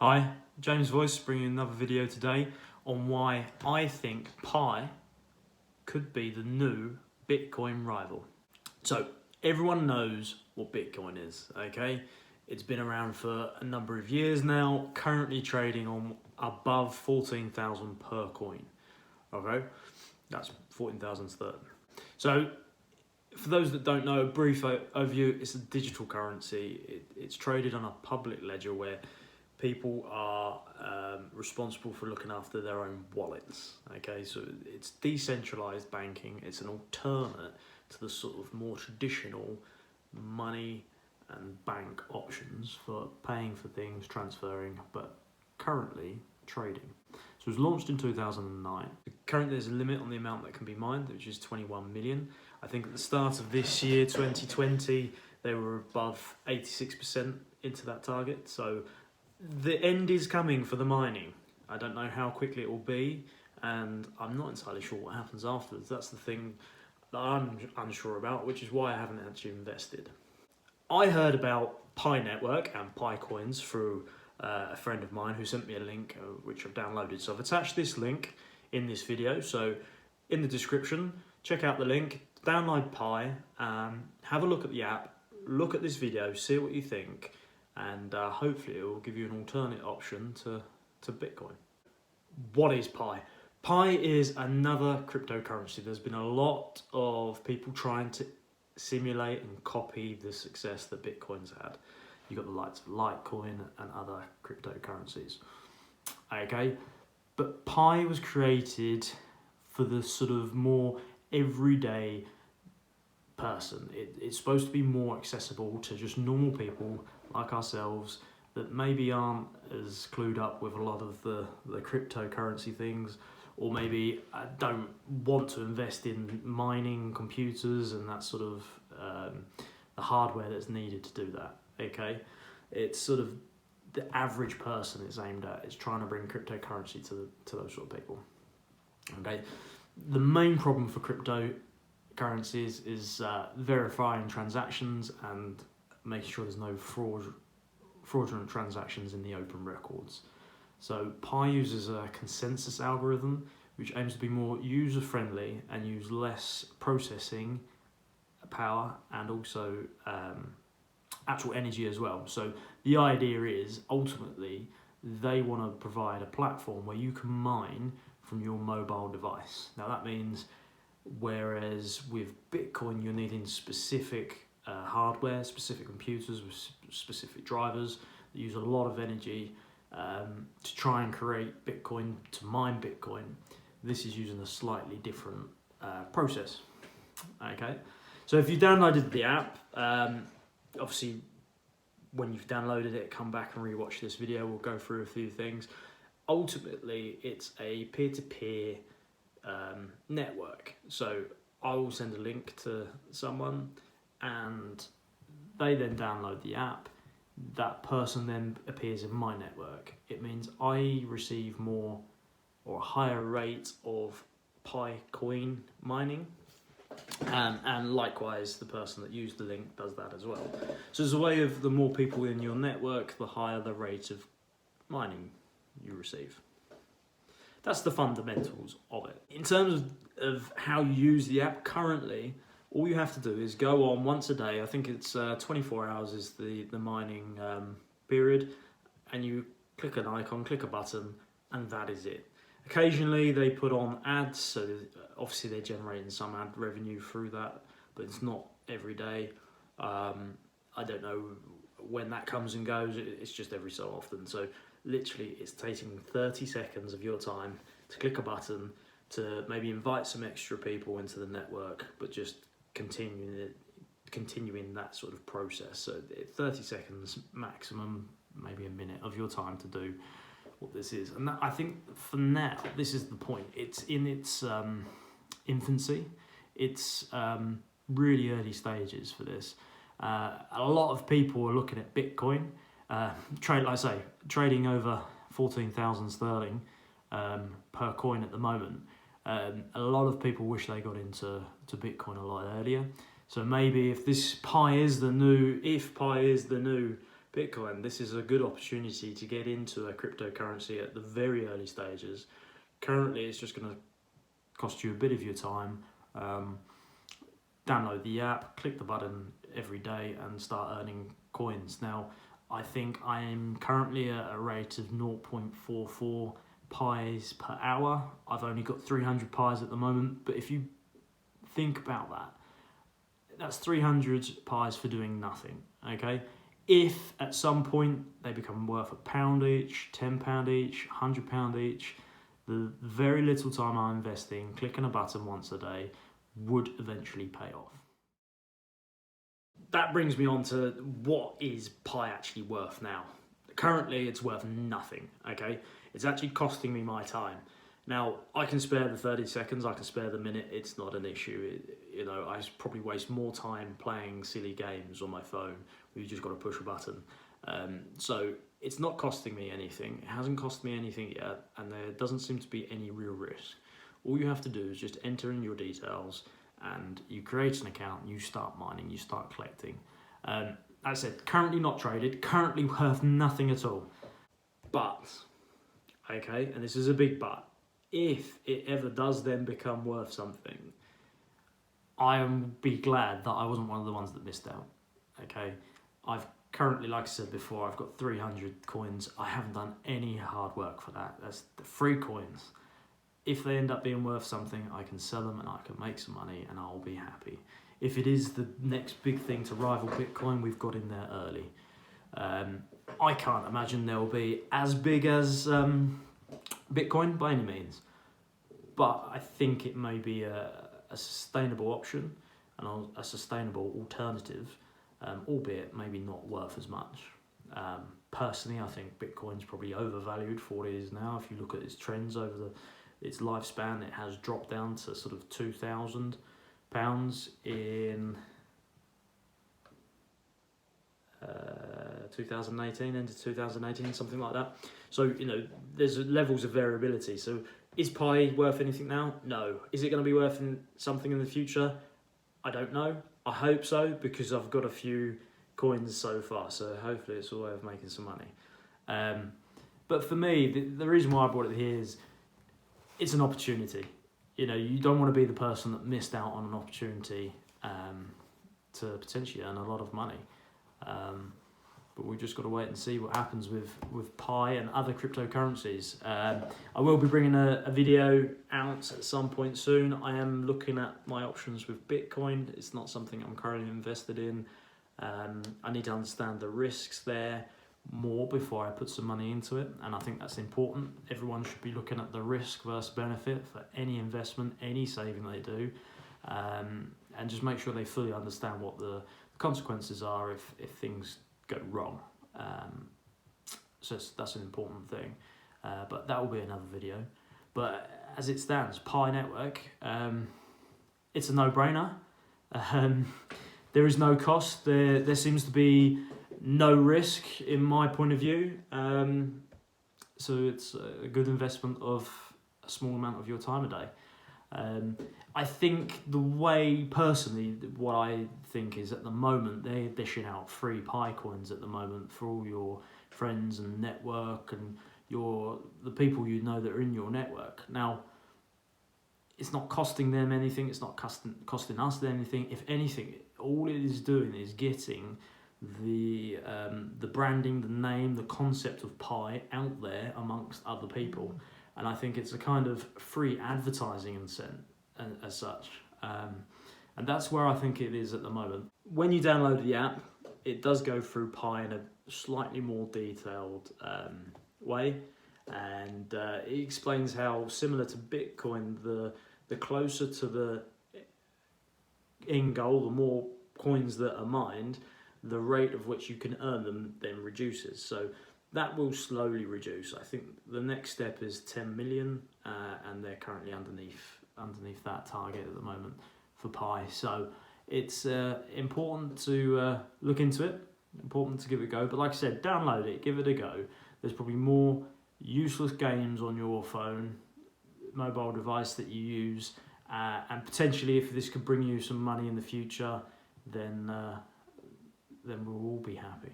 Hi, James Voice bringing another video today on why I think Pi could be the new Bitcoin rival. So everyone knows what Bitcoin is, okay? It's been around for a number of years now, currently trading on above 14,000 per coin, okay? That's 14,030. So for those that don't know, a brief overview, it's a digital currency. It's traded on a public ledger where people are responsible for looking after their own wallets. Okay, so it's decentralized banking. It's an alternate to the sort of more traditional money and bank options for paying for things, transferring, but currently trading. So it was launched in 2009. Currently there's a limit on the amount that can be mined, which is 21 million. I think at the start of this year, 2020, they were above 86% into that target. So the end is coming for the mining. I don't know how quickly it will be, and I'm not entirely sure what happens afterwards. That's the thing that I'm unsure about, which is why I haven't actually invested. I heard about Pi Network and Pi Coins through a friend of mine who sent me a link, which I've downloaded. So I've attached this link in this video. So in the description, check out the link, download Pi, have a look at the app, look at this video, see what you think, and hopefully it will give you an alternate option to Bitcoin. What is Pi? Pi is another cryptocurrency. There's been a lot of people trying to simulate and copy the success that Bitcoin's had. You've got the likes of Litecoin and other cryptocurrencies. Okay, but Pi was created for the sort of more everyday person. It's supposed to be more accessible to just normal people like ourselves that maybe aren't as clued up with a lot of the cryptocurrency things, or maybe don't want to invest in mining computers and that sort of the hardware that's needed to do that. Okay, it's sort of the average person it's aimed at. It's trying to bring cryptocurrency to those sort of people. Okay, the main problem for cryptocurrencies is verifying transactions and making sure there's no fraudulent transactions in the open records. So Pi uses a consensus algorithm which aims to be more user-friendly and use less processing power and also actual energy as well. So the idea is ultimately they want to provide a platform where you can mine from your mobile device. Now that means whereas with Bitcoin you're needing specific hardware, specific computers with specific drivers that use a lot of energy to try and create Bitcoin, to mine Bitcoin. This is using a slightly different process. Okay, so if you downloaded the app, obviously when you've downloaded it, come back and rewatch this video. We'll go through a few things. Ultimately, it's a peer-to-peer network. So I will send a link to someone and they then download the app. That person then appears in my network. It means I receive more or a higher rate of Pi coin mining, and likewise the person that used the link does that as well. So it's a way of the more people in your network, the higher the rate of mining you receive. That's the fundamentals of it. In terms of how you use the app currently, all you have to do is go on once a day. I think it's 24 hours is the mining period, and you click an icon, click a button, and that is it. Occasionally they put on ads, so obviously they're generating some ad revenue through that, but it's not every day. I don't know when that comes and goes, it's just every so often. So literally it's taking 30 seconds of your time to click a button, to maybe invite some extra people into the network, but just continuing that sort of process. So 30 seconds maximum, maybe a minute of your time to do what this is. And that, I think for now, this is the point. It's in its infancy. It's really early stages for this. A lot of people are looking at Bitcoin, like I say, trading over 14,000 sterling per coin at the moment. A lot of people wish they got into Bitcoin a lot earlier. So maybe if Pi is the new Bitcoin, this is a good opportunity to get into a cryptocurrency at the very early stages. Currently, it's just going to cost you a bit of your time. Download the app, click the button every day and start earning coins. Now, I think I am currently at a rate of 0.44 pies per hour. I've only got 300 pies at the moment, but if you think about that, that's 300 pies for doing nothing, okay? If at some point they become worth £1 each, £10 each, £100 each, the very little time I'm investing, clicking a button once a day, would eventually pay off. That brings me on to what is Pi actually worth now. Currently, it's worth nothing, okay? It's actually costing me my time. Now, I can spare the 30 seconds, I can spare the minute, it's not an issue. I probably waste more time playing silly games on my phone where you just got to push a button. So it's not costing me anything. It hasn't cost me anything yet, and there doesn't seem to be any real risk. All you have to do is just enter in your details and you create an account and you start mining, you start collecting. As I said, currently not traded, currently worth nothing at all. But, okay, and this is a big but, if it ever does then become worth something, I will be glad that I wasn't one of the ones that missed out, okay? I've currently, like I said before, I've got 300 coins. I haven't done any hard work for that. That's the free coins. If they end up being worth something, I can sell them and I can make some money and I'll be happy. If it is the next big thing to rival Bitcoin, we've got in there early. I can't imagine they'll be as big as Bitcoin by any means, but I think it may be a sustainable option and a sustainable alternative, albeit maybe not worth as much. Personally, I think Bitcoin's probably overvalued for what it is now. If you look at its trends over its lifespan, it has dropped down to sort of £2,000 in 2018, into 2018, something like that. So, there's levels of variability. So is Pi worth anything now? No. Is it going to be worth something in the future? I don't know. I hope so, because I've got a few coins so far, so hopefully it's a way of making some money. But for me, the reason why I brought it here is it's an opportunity. You don't want to be the person that missed out on an opportunity to potentially earn a lot of money. But we've just got to wait and see what happens with Pi and other cryptocurrencies. I will be bringing a video out at some point soon. I am looking at my options with Bitcoin. It's not something I'm currently invested in. I need to understand the risks there more before I put some money into it, and I think that's important. Everyone should be looking at the risk versus benefit for any investment, any saving they do, and just make sure they fully understand what the consequences are if things go wrong. So that's an important thing, but that will be another video. But as it stands, Pi Network, it's a no-brainer. There is no cost. There seems to be no risk in my point of view. So it's a good investment of a small amount of your time a day. I think the way, personally, what I think is at the moment, they're dishing out free Pi coins at the moment for all your friends and network and the people that are in your network. Now, it's not costing them anything, it's not costing us anything. If anything, all it is doing is getting the branding, the name, the concept of Pi out there amongst other people. And I think it's a kind of free advertising as such. And that's where I think it is at the moment. When you download the app, it does go through Pi in a slightly more detailed way. And it explains how, similar to Bitcoin, the closer to the end goal, the more coins that are mined, the rate of which you can earn them then reduces. So that will slowly reduce. I think the next step is 10 million, and they're currently underneath that target at the moment for Pi. So it's important to look into it, important to give it a go. But like I said, download it, give it a go. There's probably more useless games on your phone, mobile device that you use, and potentially if this could bring you some money in the future, then we'll all be happy.